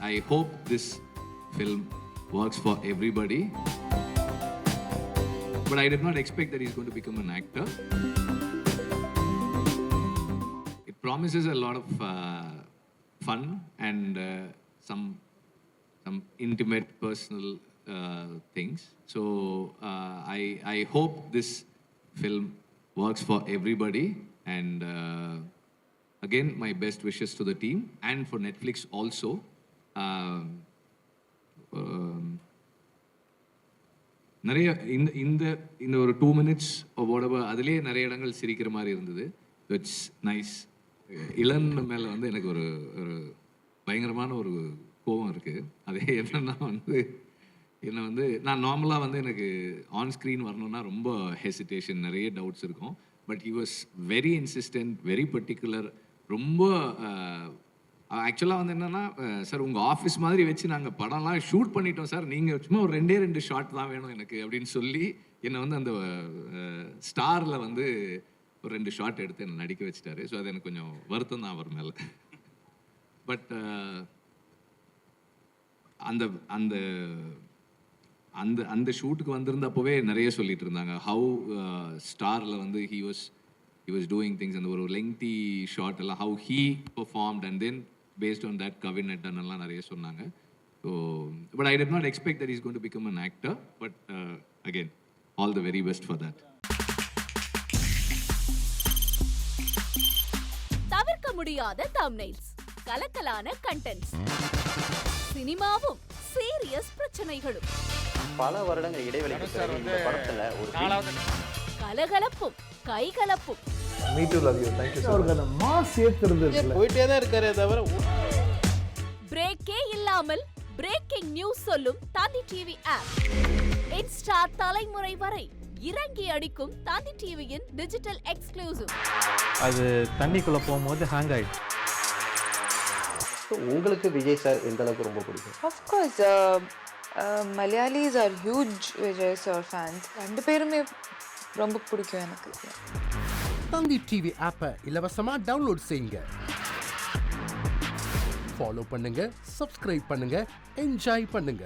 I hope this film works for everybody. But I did not expect that he's going to become an actor. It promises a lot of fun and some intimate personal things. So I hope this film works for everybody, and again my best wishes to the team and for Netflix also. நிறைய இந்த இந்த ஒரு 2 minutes அதிலே நிறைய இடங்கள் சிரிக்கிற மாதிரி இருந்தது. It's nice. இளன் மேலே வந்து எனக்கு ஒரு ஒரு பயங்கரமான ஒரு கோபம் இருக்குது. அதே என்னன்னா என்னை வந்து நான் நார்மலாக வந்து எனக்கு ஆன் ஸ்க்ரீன் வரணுன்னா ரொம்ப ஹெசிடேஷன், நிறைய டவுட்ஸ் இருக்கும். But he was very insistent, very particular. ரொம்ப ஆக்சுவலாக வந்து என்னென்னா, சார் உங்கள் ஆஃபீஸ் மாதிரி வச்சு நாங்கள் படம்லாம் ஷூட் பண்ணிட்டோம் சார், நீங்கள் சும்மா ஒரு 2 ஷாட் தான் வேணும் எனக்கு அப்படின்னு சொல்லி என்னை வந்து அந்த ஸ்டாரில் வந்து ஒரு 2 ஷாட் எடுத்து என்னை நடிக்க வச்சுட்டாரு. ஸோ அது எனக்கு கொஞ்சம் வருத்தம் தான் அவர் மேலே. பட் அந்த அந்த அந்த அந்த ஷூட்டுக்கு வந்திருந்தப்போவே நிறைய சொல்லிட்டு இருந்தாங்க ஹவு ஸ்டாரில் வந்து ஹி வாஸ் டூயிங் திங்ஸ். அந்த ஒரு லெங்தி ஷார்ட் எல்லாம் how he performed and then based on that Kavin அட்டன் எல்லாம் நிறைய சொன்னாங்க. So but I did not expect that is going to become an actor. But again all the very best for that. தவிர்க்க முடியாத thumbnails, கலக்கலான contents, சினிமாவும் serious பிரச்சனைகளும், பல வருடங்கள் இடைவெளிக்கு பிறகு இந்த படத்துல ஒரு கலகலப்பும் கைகலப்பும், me too love you thank you sir. அவருக்கு அந்த மாஸ் ஏத்துறது இருக்குல்ல, போயிட்டே தான் இருக்காரே தவிர பிரேக்கே இல்லாமல் பிரேக்கிங் நியூஸ் சொல்லும் தந்தி டிவி ஆப். இன்ஸ்டா தலைமுறை வரை இறங்கி அடிக்கும் தந்தி டிவியின் டிஜிட்டல் எக்ஸ்க்ளூசிவ். அது தண்ணிக்குள்ள போகும்போது ஹேங் ஆயிடுச்சு. உங்களுக்கு விஜய் சார் எந்த அளவுக்கு ரொம்ப பிடிக்கும்? Of course, Malayalis are huge Vijay sir fans. ரெண்டு பேருமே ரொம்ப பிடிக்கும் எனக்கு. தந்தி டிவி ஆப்பை இலவசமா டவுன்லோட் செய்யுங்க. ஃபாலோ பண்ணுங்க, சப்ஸ்கிரைப் பண்ணுங்க, என்ஜாய் பண்ணுங்க.